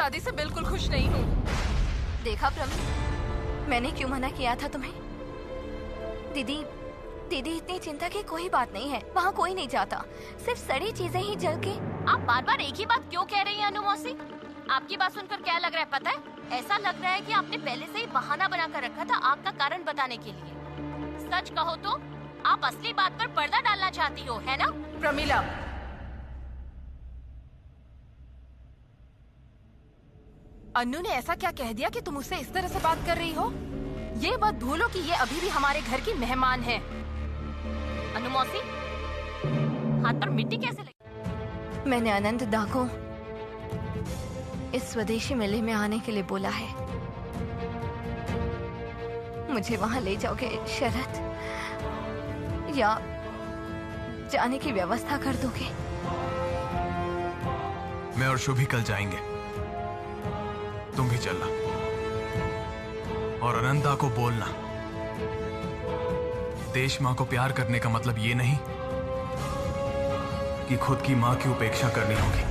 शादी से बिल्कुल खुश नहीं हूँ। देखा प्रमी, मैंने क्यों मना किया था तुम्हें? दीदी इतनी चिंता की कोई बात नहीं है, वहाँ कोई नहीं जाता, सिर्फ सड़ी चीजें ही जल के। आप बार बार एक ही बात क्यों कह रही हैं अनु मौसी? आपकी बात सुनकर क्या लग रहा है पता है? ऐसा लग रहा है कि आपने पहले से ही बहाना बनाकर रखा था आग का कारण बताने के लिए। सच कहो तो आप असली बात पर पर्दा डालना चाहती हो, है ना? प्रमिला, अन्नू ने ऐसा क्या कह दिया कि तुम उससे इस तरह से बात कर रही हो? ये मत भूलो कि ये अभी भी हमारे घर की मेहमान है। अनु मौसी, हाथ पर मिट्टी कैसे लगी? मैंने अनंत दा को इस स्वदेशी मेले में आने के लिए बोला है। मुझे वहाँ ले जाओगे शरद, या जाने की व्यवस्था कर दोगे? मैं और शुभी कल जाएंगे, तुम भी चलना। और अनंता को बोलना, देश माँ को प्यार करने का मतलब ये नहीं कि खुद की माँ की उपेक्षा करनी होगी।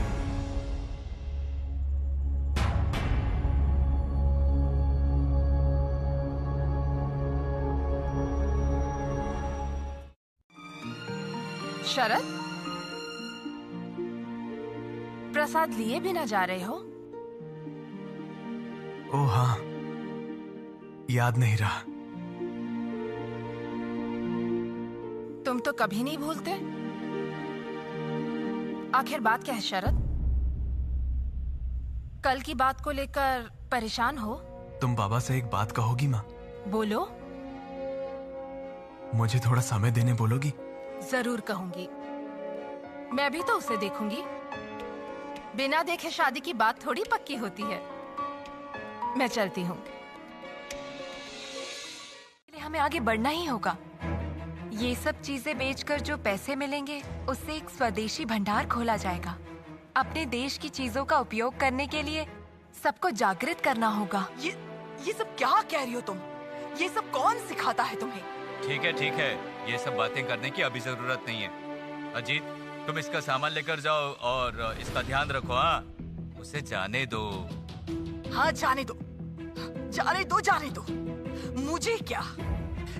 शरद, प्रसाद लिए बिना जा रहे हो? ओह हाँ, याद नहीं रहा। तुम तो कभी नहीं भूलते। आखिर बात क्या है शरद? कल की बात को लेकर परेशान हो? तुम बाबा से एक बात कहोगी माँ? बोलो। मुझे थोड़ा समय देने बोलोगी? जरूर कहूंगी। मैं भी तो उसे देखूंगी। बिना देखे शादी की बात थोड़ी पक्की होती है। मैं चलती हूँ। हमें आगे बढ़ना ही होगा। ये सब चीजें बेचकर जो पैसे मिलेंगे उससे एक स्वदेशी भंडार खोला जाएगा। अपने देश की चीजों का उपयोग करने के लिए सबको जागृत करना होगा। ये सब क्या कह रही हो तुम? ये सब कौन सिखाता है तुम्हें? ठीक है, ये सब बातें करने की अभी जरूरत नहीं है। अजीत, तुम इसका सामान लेकर जाओ और इसका ध्यान रखो। हाँ, उसे जाने दो। हाँ, जाने दो। मुझे क्या?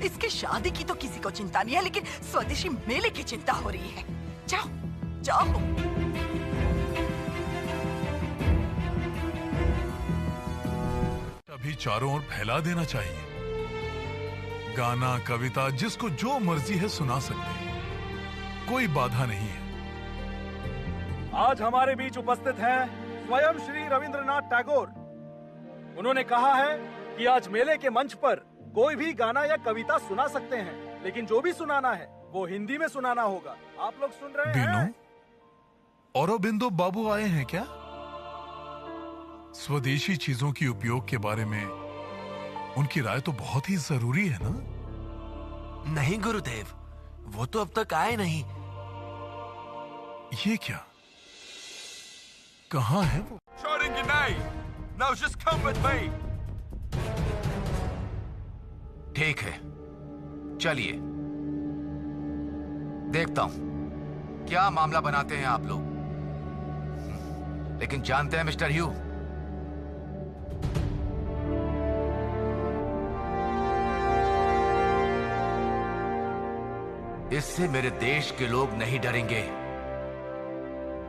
इसकी शादी की तो किसी को चिंता नहीं है, लेकिन स्वदेशी मेले की चिंता हो रही है। जाओ। अभी चारों ओर फैला देना चाहिए। गाना, कविता, जिसको जो मर्जी है सुना सकते हैं, कोई बाधा नहीं है। आज हमारे बीच उपस्थित हैं स्वयं श्री रविंद्रनाथ टैगोर। उन्होंने कहा है कि आज मेले के मंच पर कोई भी गाना या कविता सुना सकते हैं, लेकिन जो भी सुनाना है वो हिंदी में सुनाना होगा। आप लोग सुन रहे हैं? औरोबिंदो बाबू आए हैं क्या? स्वदेशी चीजों की उपयोग के बारे में उनकी राय तो बहुत ही जरूरी है ना? नहीं गुरुदेव, वो तो अब तक आए नहीं। ये क्या? कहाँ है वो? ठीक है, चलिए देखता हूं क्या मामला बनाते हैं आप लोग। लेकिन जानते हैं मिस्टर ह्यू, इससे मेरे देश के लोग नहीं डरेंगे।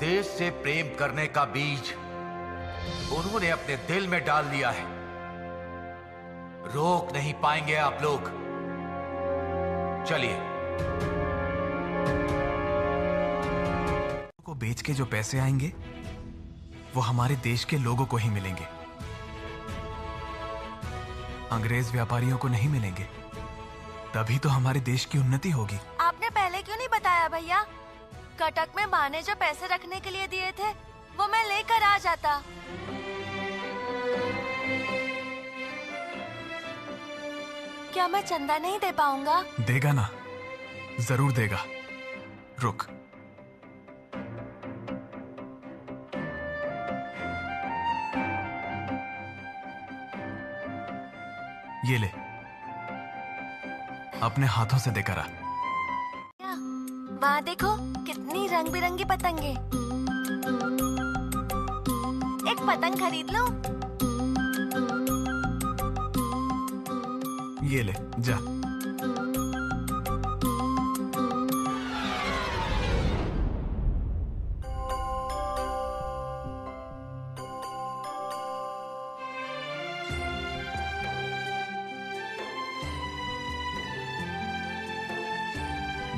देश से प्रेम करने का बीज उन्होंने अपने दिल में डाल दिया है। रोक नहीं पाएंगे आप लोग। चलिए। को बेच के जो पैसे आएंगे वो हमारे देश के लोगों को ही मिलेंगे, अंग्रेज व्यापारियों को नहीं मिलेंगे। तभी तो हमारे देश की उन्नति होगी। आपने पहले क्यों नहीं बताया भैया? कटक में माँ ने जो पैसे रखने के लिए दिए थे वो मैं लेकर आ जाता। क्या मैं चंदा नहीं दे पाऊंगा? देगा ना, जरूर देगा। रुक, ये ले, अपने हाथों से देकर आ। वहाँ देखो कितनी रंग बिरंगी पतंगे। एक पतंग खरीद लो। ये ले जा।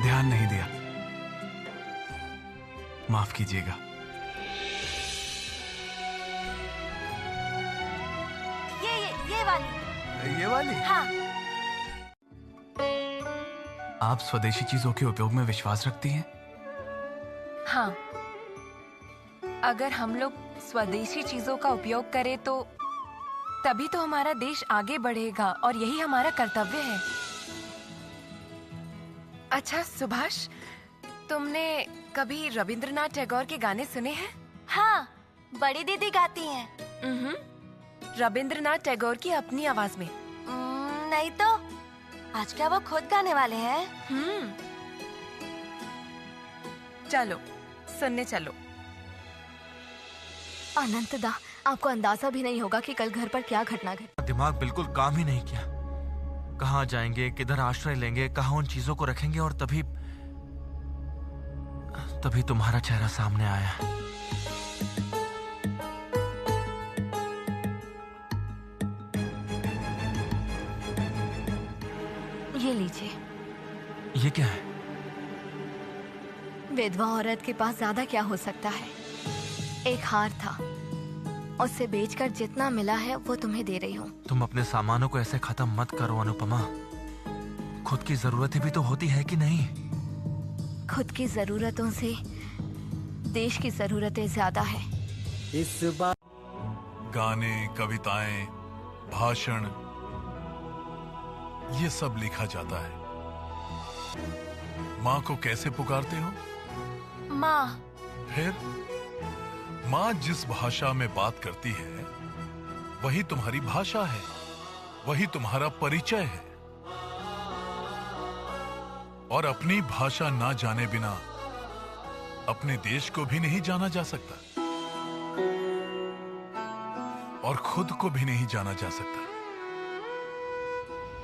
ध्यान नहीं दिया, माफ कीजिएगा। ये वाली। ये वाली? हाँ। आप स्वदेशी चीजों के उपयोग में विश्वास रखती हैं? हाँ, अगर हम लोग स्वदेशी चीजों का उपयोग करें तो तभी तो हमारा देश आगे बढ़ेगा और यही हमारा कर्तव्य है। अच्छा सुभाष, तुमने कभी रविंद्रनाथ टैगोर के गाने सुने हैं? हाँ, बड़ी दीदी गाती हैं। रविंद्रनाथ टैगोर की अपनी आवाज में। नहीं तो, आज क्या वो खुद गाने वाले हैं? चलो सुनने चलो। अनंतदा, आपको अंदाजा भी नहीं होगा कि कल घर पर क्या घटना घटी। दिमाग बिल्कुल काम ही नहीं किया। कहाँ जाएंगे, किधर आश्रय लेंगे, कहाँ उन चीजों को रखेंगे, और तभी तुम्हारा चेहरा सामने आया। ये लीजिए। ये क्या है? विधवा औरत के पास ज्यादा क्या हो सकता है? एक हार था, उससे बेचकर जितना मिला है वो तुम्हें दे रही हूँ। तुम अपने सामानों को ऐसे खत्म मत करो अनुपमा। खुद की जरूरतें भी तो होती है कि नहीं? खुद की जरूरतों से देश की जरूरतें ज्यादा है। इस बार गाने, कविताएं, भाषण, ये सब लिखा जाता है। माँ को कैसे पुकारते हो? माँ। फिर माँ जिस भाषा में बात करती है वही तुम्हारी भाषा है, वही तुम्हारा परिचय है। और अपनी भाषा ना जाने बिना अपने देश को भी नहीं जाना जा सकता और खुद को भी नहीं जाना जा सकता।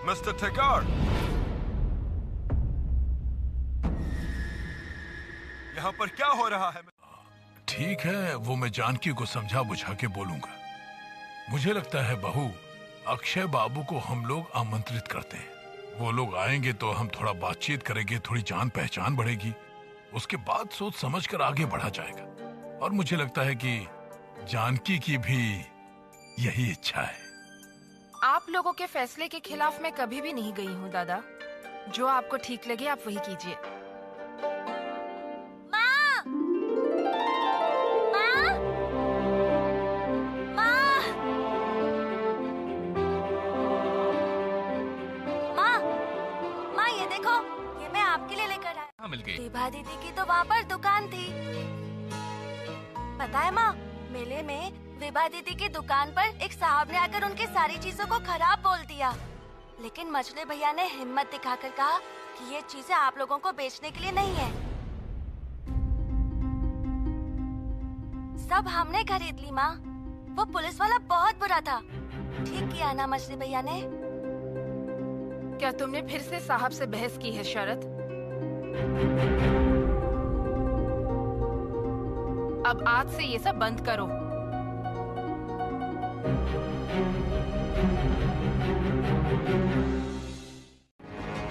मिस्टर टैगोर, यहाँ पर क्या हो रहा है? ठीक है, वो मैं जानकी को समझा बुझा के बोलूंगा। मुझे लगता है बहू, अक्षय बाबू को हम लोग आमंत्रित करते हैं। वो लोग आएंगे तो हम थोड़ा बातचीत करेंगे, थोड़ी जान पहचान बढ़ेगी, उसके बाद सोच समझ कर आगे बढ़ा जाएगा। और मुझे लगता है कि जानकी की भी यही इच्छा है। आप लोगों के फैसले के खिलाफ मैं कभी भी नहीं गई हूँ दादा। जो आपको ठीक लगे आप वही कीजिए। माँ! माँ! माँ! माँ! माँ, ये देखो, ये मैं आपके लिए लेकर आया। हाँ, मिल गई। विभा दीदी की तो वहाँ पर दुकान थी। पता है माँ, मेले में विभा दीदी की दुकान पर एक साहब ने आकर उनकी सारी चीजों को खराब बोल दिया। लेकिन मछली भैया ने हिम्मत दिखाकर कहा कि ये चीजें आप लोगों को बेचने के लिए नहीं है। सब हमने खरीद ली माँ। वो पुलिस वाला बहुत बुरा था। ठीक किया ना मछली भैया ने? क्या तुमने फिर से साहब से बहस की है शरद? अब आज से ये सब बंद करो।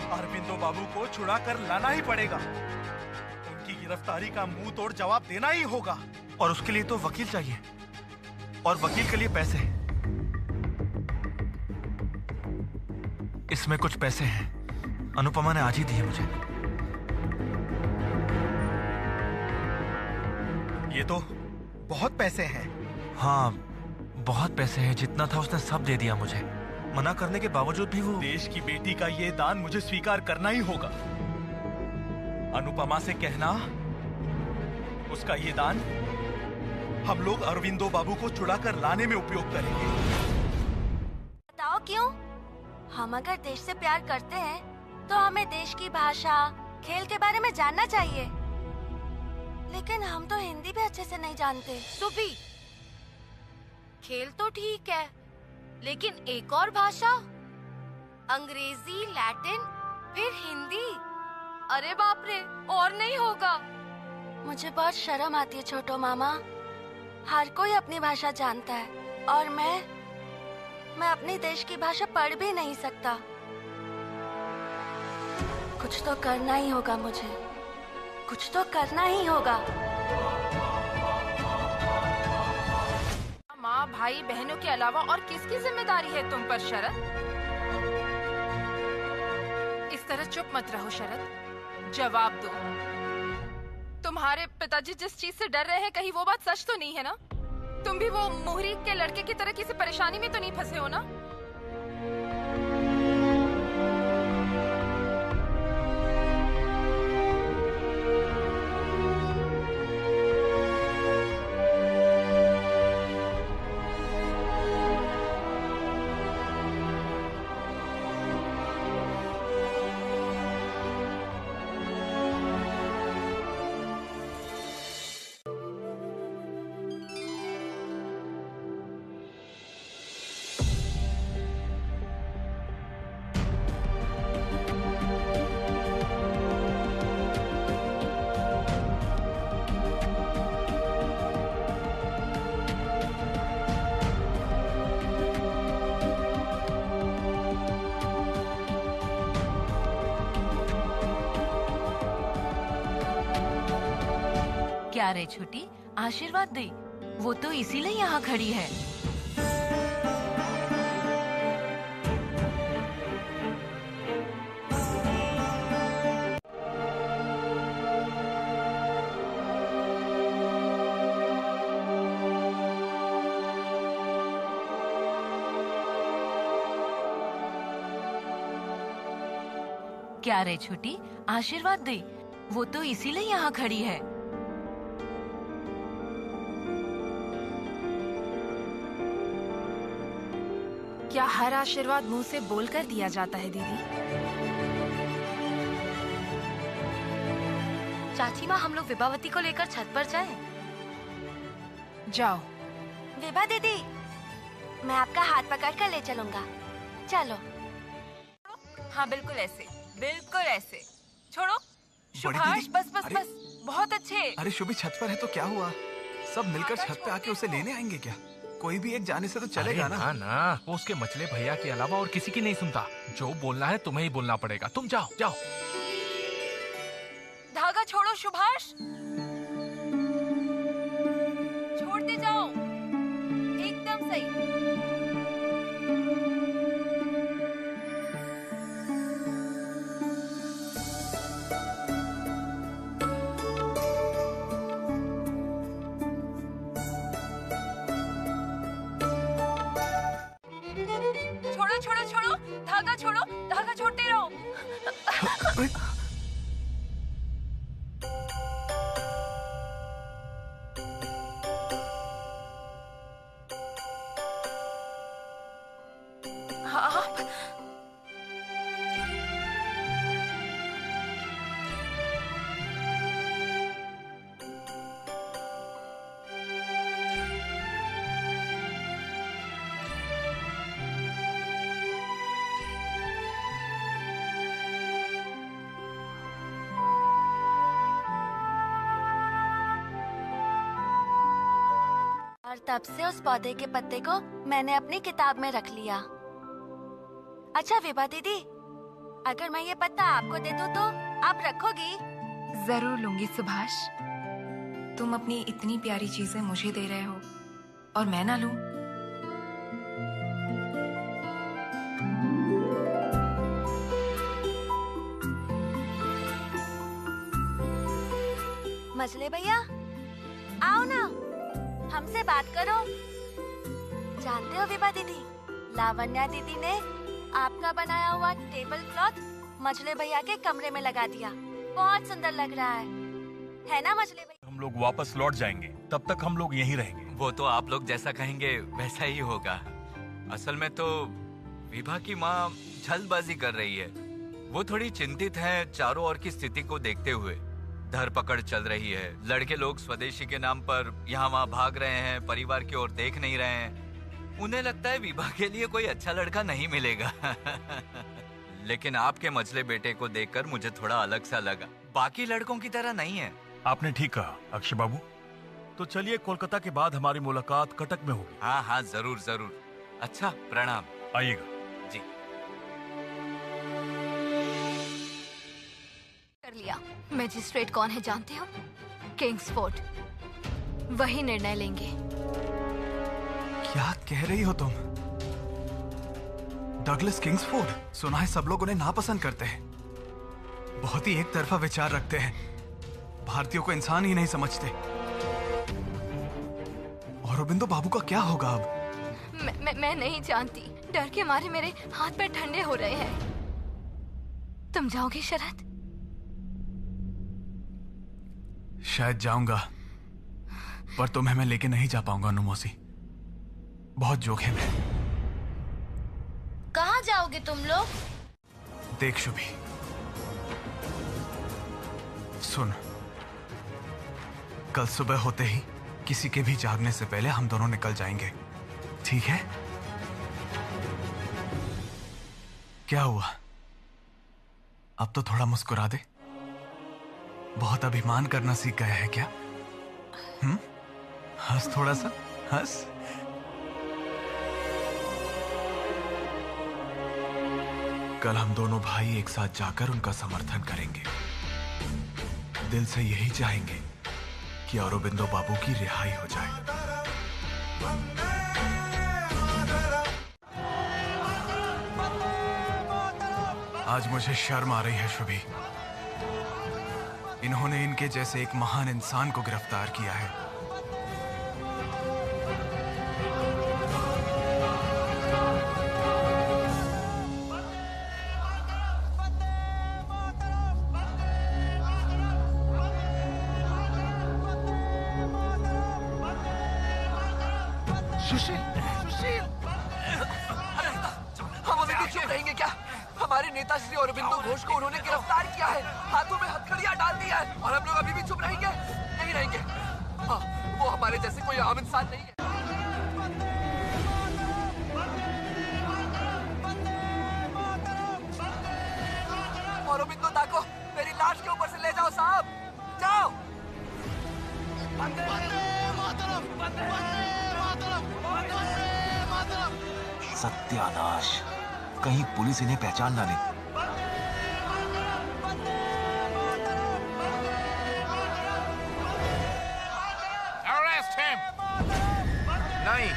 अरविंदो बाबू को छुड़ा कर लाना ही पड़ेगा। उनकी गिरफ्तारी का मुंह तोड़ जवाब देना ही होगा। और उसके लिए तो वकील चाहिए, और वकील के लिए पैसे। इसमें कुछ पैसे हैं, अनुपमा ने आज ही दिए मुझे। ये तो बहुत पैसे हैं। हाँ, बहुत पैसे हैं। जितना था उसने सब दे दिया मुझे। मना करने के बावजूद भी वो। देश की बेटी का ये दान मुझे स्वीकार करना ही होगा। अनुपमा से कहना, उसका ये दान हम लोग अरविंदो बाबू को छुड़ाकर लाने में उपयोग करेंगे। बताओ क्यों? हम अगर देश से प्यार करते हैं तो हमें देश की भाषा, खेल के बारे में जानना चाहिए। लेकिन हम तो हिंदी भी अच्छे से नहीं जानते। सुबी, खेल तो ठीक है, लेकिन एक और भाषा, अंग्रेजी, लैटिन, फिर हिंदी। अरे बाप रे, और नहीं होगा। मुझे बहुत शर्म आती है छोटो मामा। हर कोई अपनी भाषा जानता है और मैं अपने देश की भाषा पढ़ भी नहीं सकता। कुछ तो करना ही होगा मुझे, कुछ तो करना ही होगा। माँ भाई बहनों के अलावा और किसकी जिम्मेदारी है तुम पर शरद? इस तरह चुप मत रहो शरद, जवाब दो। तुम्हारे पिताजी जिस चीज से डर रहे हैं, कहीं वो बात सच तो नहीं है ना? तुम भी वो मोहरी के लड़के की तरह किसी परेशानी में तो नहीं फंसे हो ना? क्या रे छोटी, आशीर्वाद दे। वो तो इसीलिए यहाँ खड़ी है। क्या रे छोटी, आशीर्वाद दे। वो तो इसीलिए यहाँ खड़ी है। क्या हर आशीर्वाद मुंह से बोलकर दिया जाता है दीदी? चाची माँ, हम लोग विभावती को लेकर छत पर जाएं? जाओ। विभा दीदी, मैं आपका हाथ पकड़ कर ले चलूंगा। चलो। हाँ बिल्कुल ऐसे, बिल्कुल ऐसे। छोड़ो। बड़ी सुभाष, दीदी, बस बस बस, बहुत अच्छे। अरे शुभी छत पर है तो क्या हुआ? सब मिलकर छत पे आके उसे लेने आएंगे क्या? कोई भी एक जाने से तो चलेगा ना? ना, वो उसके मछले भैया के अलावा और किसी की नहीं सुनता। जो बोलना है तुम्हें ही बोलना पड़ेगा। तुम जाओ जाओ। धागा छोड़ो सुभाष, छोड़ते जाओ। एकदम सही। छोड़ो छोड़ो छोड़ो, धागा छोड़ो, धागा छोड़ते रहो। और तब से उस पौधे के पत्ते को मैंने अपनी किताब में रख लिया। अच्छा विभा दीदी, अगर मैं ये पत्ता आपको दे दूं तो आप रखोगी? जरूर लूंगी सुभाष। तुम अपनी इतनी प्यारी चीजें मुझे दे रहे हो और मैं ना लूं? मछली भैया, आओ ना, हमसे बात करो। जानते हो विभा दीदी, लावण्या दीदी ने आपका बनाया हुआ टेबल क्लॉथ मछली भैया के कमरे में लगा दिया। बहुत सुंदर लग रहा है ना मछली भैया? हम लोग वापस लौट जाएंगे, तब तक हम लोग यहीं रहेंगे। वो तो आप लोग जैसा कहेंगे वैसा ही होगा। असल में तो विभा की माँ जल्दबाजी कर रही है। वो थोड़ी चिंतित है चारों ओर की स्थिति को देखते हुए। धरपकड़ चल रही है, लड़के लोग स्वदेशी के नाम पर यहाँ वहाँ भाग रहे हैं, परिवार की ओर देख नहीं रहे हैं। उन्हें लगता है विभा के लिए कोई अच्छा लड़का नहीं मिलेगा। लेकिन आपके मझले बेटे को देखकर मुझे थोड़ा अलग सा लगा। बाकी लड़कों की तरह नहीं है। आपने ठीक कहा अक्षय बाबू। तो चलिए, कोलकाता के बाद हमारी मुलाकात कटक में होगी। हाँ हाँ, जरूर जरूर। अच्छा, प्रणाम। आइएगा। जी। कर लिया। मैजिस्ट्रेट कौन है जानते हो? किंग्सफोर्ड। वही निर्णय लेंगे। क्या कह रही हो तुम? Douglas Kingsford? सुना है सब लोग उन्हें नापसंद करते हैं, बहुत ही एक तरफा विचार रखते हैं, भारतीयों को इंसान ही नहीं समझते। औरोबिंदो बाबू का क्या होगा अब? मैं नहीं जानती। डर के मारे मेरे हाथ पैर ठंडे हो रहे हैं। तुम जाओगे शरद? शायद जाऊंगा, पर तुम्हें मैं लेके नहीं जा पाऊंगा अनुमोसी। बहुत जोखिम है। कहाँ जाओगे तुम लोग? देख शुभी, सुन, कल सुबह होते ही किसी के भी जागने से पहले हम दोनों निकल जाएंगे, ठीक है? क्या हुआ? अब तो थोड़ा मुस्कुरा दे। बहुत अभिमान करना सीख गया है क्या? हंस थोड़ा सा, हंस। कल हम दोनों भाई एक साथ जाकर उनका समर्थन करेंगे। दिल से यही चाहेंगे कि औरोबिंदो बाबू की रिहाई हो जाए। आज मुझे शर्म आ रही है शुभी। इन्होंने इनके जैसे एक महान इंसान को गिरफ्तार किया है। हमारे नेता श्री औरोबिंदो घोष को उन्होंने गिरफ्तार किया है, हाथों में हथकड़ियां डाल दिया है, और हम लोग अभी भी चुप रहेंगे? नहीं रहेंगे। हाँ, वो हमारे जैसे कोई आम इंसान नहीं है। औरोबिंदो दा को मेरी लाश के ऊपर से ले जाओ साहब, जाओ। सत्यानाश, कहीं पुलिस इन्हें पहचान ना ले। Arrest him! नहीं।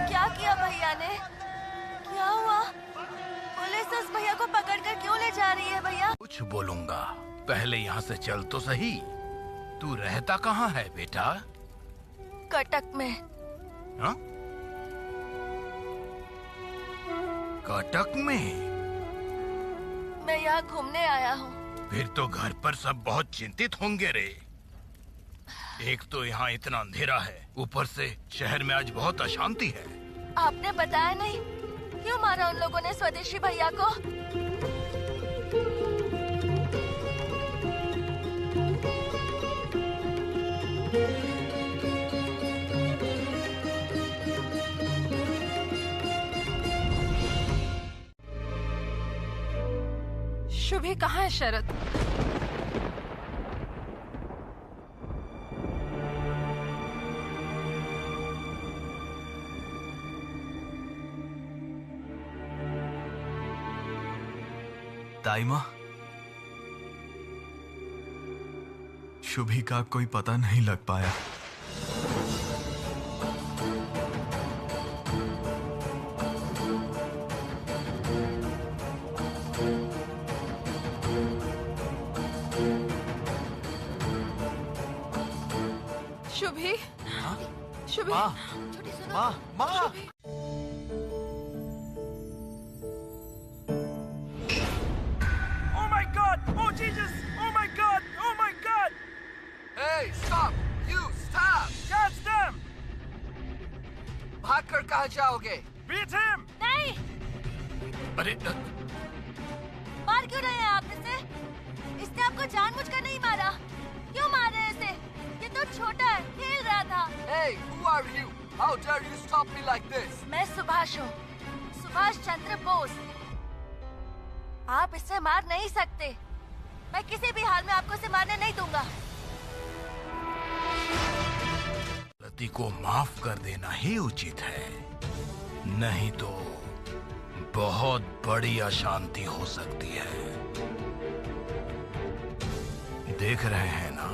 क्या किया भैया ने? क्या हुआ? पुलिस उस भैया को पकड़कर क्यों ले जा रही है भैया? कुछ बोलूंगा, पहले यहाँ से चल तो सही। तू रहता कहाँ है बेटा? कटक में। हाँ? कटक में? मैं यहाँ घूमने आया हूँ। फिर तो घर पर सब बहुत चिंतित होंगे रे। एक तो यहाँ इतना अंधेरा है, ऊपर से शहर में आज बहुत अशांति है। आपने बताया नहीं, क्यों मारा उन लोगों ने स्वदेशी भैया को? शुभी कहाँ है शरद? ताइमा, शुभी का कोई पता नहीं लग पाया। शुभी, शुभी, माँ, माँ। Oh my God! Oh Jesus! Oh my God! Oh my God! Hey, stop! You stop! Catch them! भागकर कहाँ जाओगे? Beat him! नहीं! अरे मार क्यों रहे हैं आप इसे? इसने आपको जानबूझकर नहीं मारा। क्यों मार रहे हैं इसे? ये तो छोटा है, खेल रहा था। Hey, who are you? How dare you stop me like this? मैं सुभाष हूँ, सुभाष चंद्र बोस। आप इससे मार नहीं सकते। मैं किसी भी हाल में आपको इसे मारने नहीं दूंगा। गलती को माफ कर देना ही उचित है, नहीं तो बहुत बड़ी अशांति हो सकती है। देख रहे हैं ना,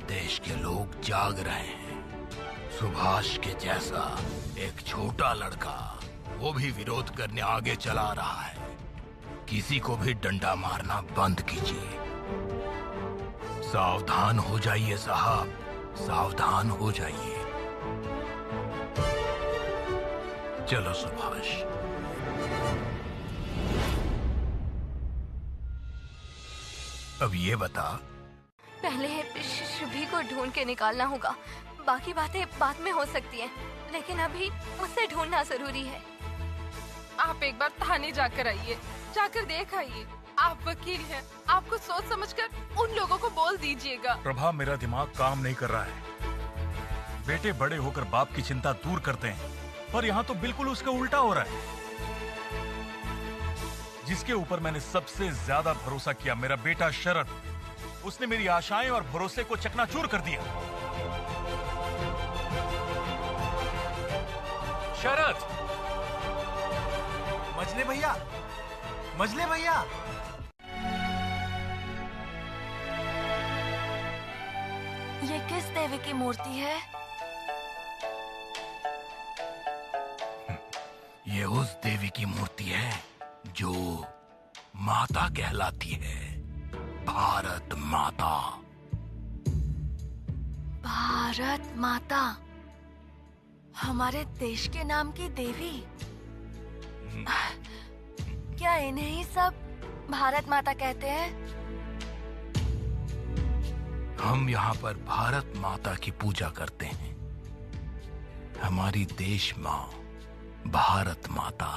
देश के लोग जाग रहे हैं। सुभाष के जैसा एक छोटा लड़का वो भी विरोध करने आगे चला रहा है। किसी को भी डंडा मारना बंद कीजिए। सावधान हो जाइए साहब, सावधान हो जाइए। चलो सुभाष। अब ये बता, पहले शुभी को ढूंढ के निकालना होगा। बाकी बातें बाद में हो सकती हैं, लेकिन अभी उसे ढूंढना जरूरी है। आप एक बार थाने जाकर आइए, जाकर देख आइए। आप वकील हैं, आपको सोच समझकर उन लोगों को बोल दीजिएगा। प्रभा, मेरा दिमाग काम नहीं कर रहा है। बेटे बड़े होकर बाप की चिंता दूर करते हैं, पर यहाँ तो बिल्कुल उसका उल्टा हो रहा है। जिसके ऊपर मैंने सबसे ज्यादा भरोसा किया, मेरा बेटा शरद, उसने मेरी आशाएं और भरोसे को चकनाचूर कर दिया। शरद! मजले भैया, मजले भैया! ये किस देवी की मूर्ति है? ये उस देवी की मूर्ति है जो माता कहलाती है, भारत माता। भारत माता, हमारे देश के नाम की देवी। क्या इन्हें ही सब भारत माता कहते हैं? हम यहाँ पर भारत माता की पूजा करते हैं। हमारी देश माँ भारत माता।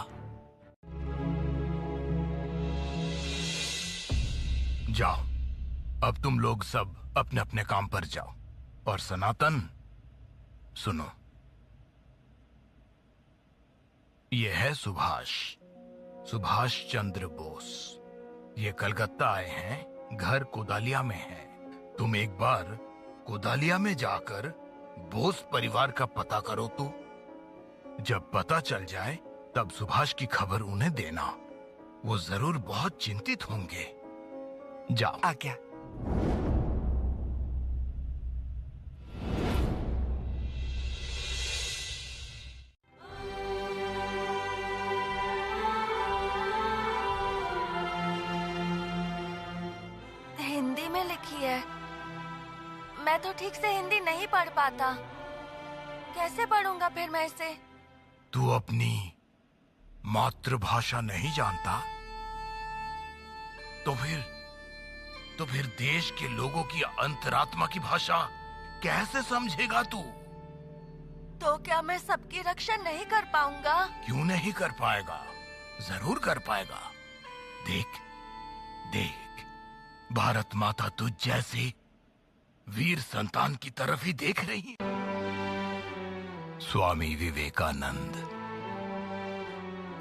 जाओ, अब तुम लोग सब अपने अपने काम पर जाओ। और सनातन, सुनो, ये है सुभाष, सुभाष चंद्र बोस। ये कलकत्ता आए हैं, घर कोदालिया में है। तुम एक बार कोदालिया में जाकर बोस परिवार का पता करो तो। जब पता चल जाए तब सुभाष की खबर उन्हें देना। वो जरूर बहुत चिंतित होंगे। जाओ। आज्ञा। हिंदी में लिखी है। मैं तो ठीक से हिंदी नहीं पढ़ पाता। कैसे पढ़ूंगा फिर मैं इसे? तू अपनी मातृभाषा नहीं जानता? तो फिर देश के लोगों की अंतरात्मा की भाषा कैसे समझेगा तू? तो क्या मैं सबकी रक्षा नहीं कर पाऊंगा? क्यों नहीं कर पाएगा? जरूर कर पाएगा। देख देख, भारत माता तुझ जैसे वीर संतान की तरफ ही देख रही है। स्वामी विवेकानंद,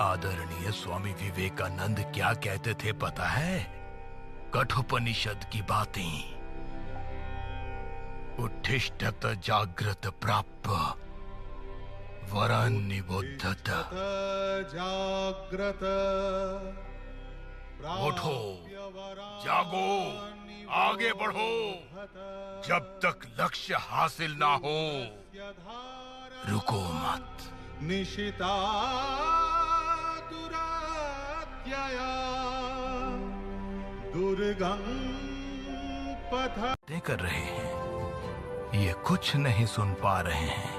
आदरणीय स्वामी विवेकानंद क्या कहते थे पता है? कठोपनिषद की बातें। उत्तिष्ठत जागृत प्राप्त वरन निबोधत। जागृत उठो, जागो, आगे बढ़ो। जब तक लक्ष्य हासिल ना हो रुको मत। निशिता दुरात्यया दुर्गम पथ कर रहे हैं, ये कुछ नहीं सुन पा रहे हैं।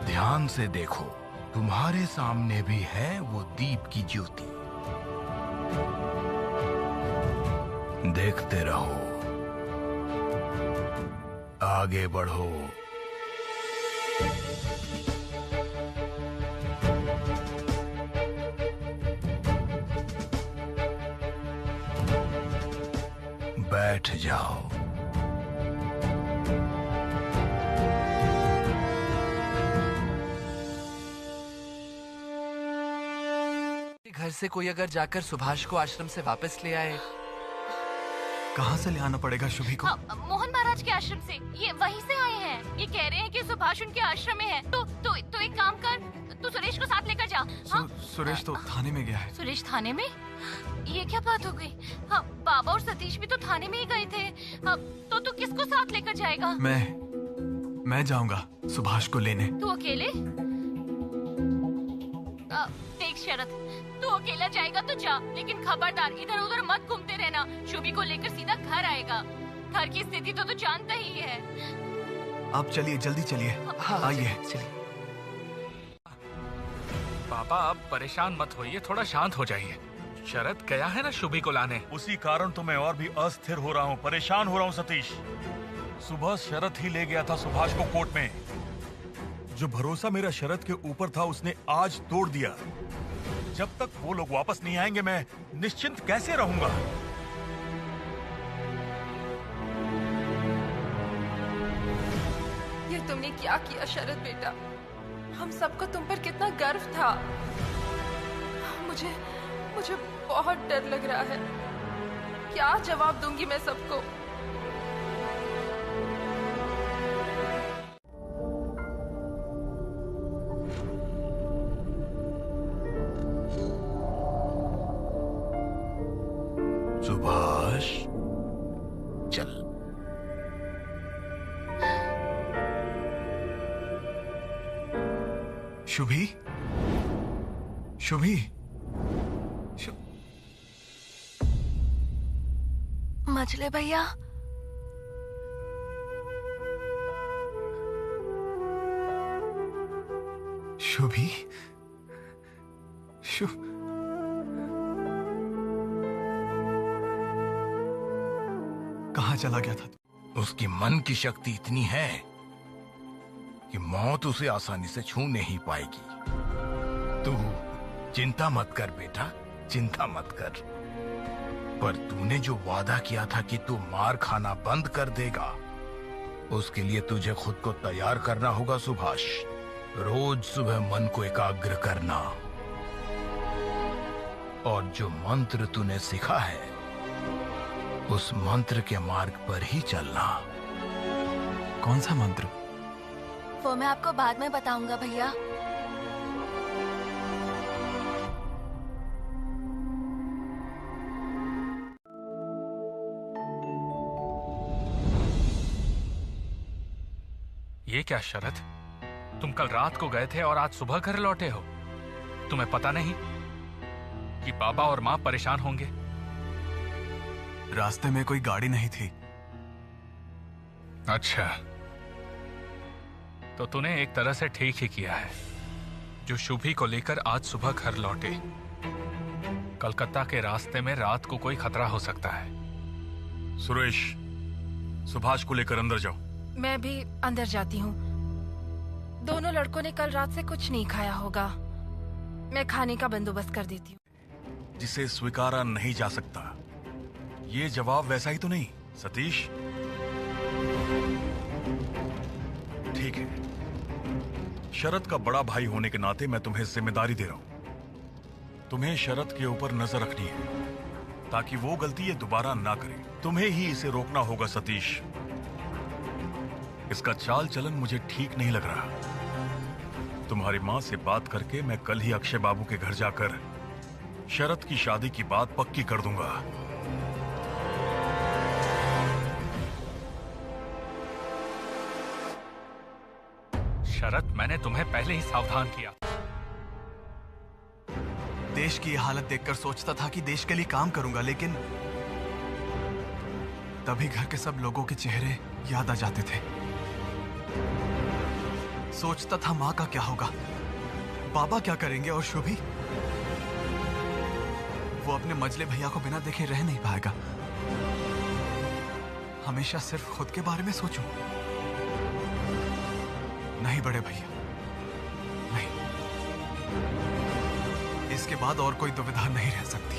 ध्यान से देखो, तुम्हारे सामने भी है वो दीप की ज्योति। देखते रहो, आगे बढ़ो। बैठ जाओ। घर से कोई अगर जाकर सुभाष को आश्रम से वापस ले आए। कहाँ से ले आना पड़ेगा शुभी को? मोहन महाराज के आश्रम से। ये वहीं से आए हैं। ये कह रहे हैं कि सुभाष उनके आश्रम में है। तो एक काम कर, तू सुरेश को साथ लेकर जा। सुरेश तो थाने में गया है। सुरेश थाने में? ये क्या बात हो गई? हाँ, बाबा और सतीश भी तो थाने में ही गए थे। हाँ, तो तू किसको साथ लेकर जाएगा? मैं जाऊंगा सुभाष को लेने। तू अकेले? देख शरद, तू अकेला जाएगा तो जा, लेकिन खबरदार इधर उधर मत घूमते रहना। शुभी को लेकर सीधा घर आएगा। घर की स्थिति तो तू जानता ही है। आप चलिए, जल्दी चलिए। आइए चलिए। पापा आप परेशान मत होइए, थोड़ा शांत हो जाइए। शरद गया है ना शुभी को लाने। उसी कारण तो मैं और भी अस्थिर हो रहा हूँ, परेशान हो रहा हूँ सतीश। सुबह शरद ही ले गया था सुभाष को कोर्ट में। जो भरोसा मेरा शरद के ऊपर था उसने आज तोड़ दिया। जब तक वो लोग वापस नहीं आएंगे मैं निश्चिंत कैसे रहूंगा? ये तुमने क्या किया शरद बेटा? हम सबको तुम पर कितना गर्व था। मुझे बहुत डर लग रहा है। क्या जवाब दूंगी मैं सबको? सुभाष चल। शुभी, शुभी, मछली भैया, शुभी, कहाँ चला गया था? उसकी मन की शक्ति इतनी है कि मौत उसे आसानी से छू नहीं पाएगी। तू चिंता मत कर बेटा, चिंता मत कर। पर तूने जो वादा किया था कि तू मार खाना बंद कर देगा, उसके लिए तुझे खुद को तैयार करना होगा सुभाष। रोज सुबह मन को एकाग्र करना और जो मंत्र तूने सीखा है उस मंत्र के मार्ग पर ही चलना। कौन सा मंत्र? वो मैं आपको बाद में बताऊंगा भैया। ये क्या शरद, तुम कल रात को गए थे और आज सुबह घर लौटे हो। तुम्हें पता नहीं कि पापा और माँ परेशान होंगे? रास्ते में कोई गाड़ी नहीं थी। अच्छा, तो तूने एक तरह से ठीक ही किया है जो शुभी को लेकर आज सुबह घर लौटे। कलकत्ता के रास्ते में रात को कोई खतरा हो सकता है। सुरेश, सुभाष को लेकर अंदर जाओ। मैं भी अंदर जाती हूँ। दोनों लड़कों ने कल रात से कुछ नहीं खाया होगा। मैं खाने का बंदोबस्त कर देती हूँ। जिसे स्वीकारा नहीं जा सकता, ये जवाब वैसा ही तो नहीं सतीश? ठीक है, शरद का बड़ा भाई होने के नाते मैं तुम्हें जिम्मेदारी दे रहा हूं। तुम्हें शरद के ऊपर नजर रखनी है ताकि वो गलती ये दोबारा ना करे। तुम्हें ही इसे रोकना होगा सतीश। इसका चाल चलन मुझे ठीक नहीं लग रहा। तुम्हारी माँ से बात करके मैं कल ही अक्षय बाबू के घर जाकर शरद की शादी की बात पक्की कर दूंगा। शरद, मैंने तुम्हें पहले ही सावधान किया। देश की हालत देखकर सोचता था कि देश के लिए काम करूंगा, लेकिन तभी घर के सब लोगों के चेहरे याद आ जाते थे। सोचता था माँ का क्या होगा, बाबा क्या करेंगे, और शुभी वो अपने मजले भैया को बिना देखे रह नहीं पाएगा। हमेशा सिर्फ खुद के बारे में सोचूं। नहीं बड़े भैया, नहीं। इसके बाद और कोई दुविधा नहीं रह सकती।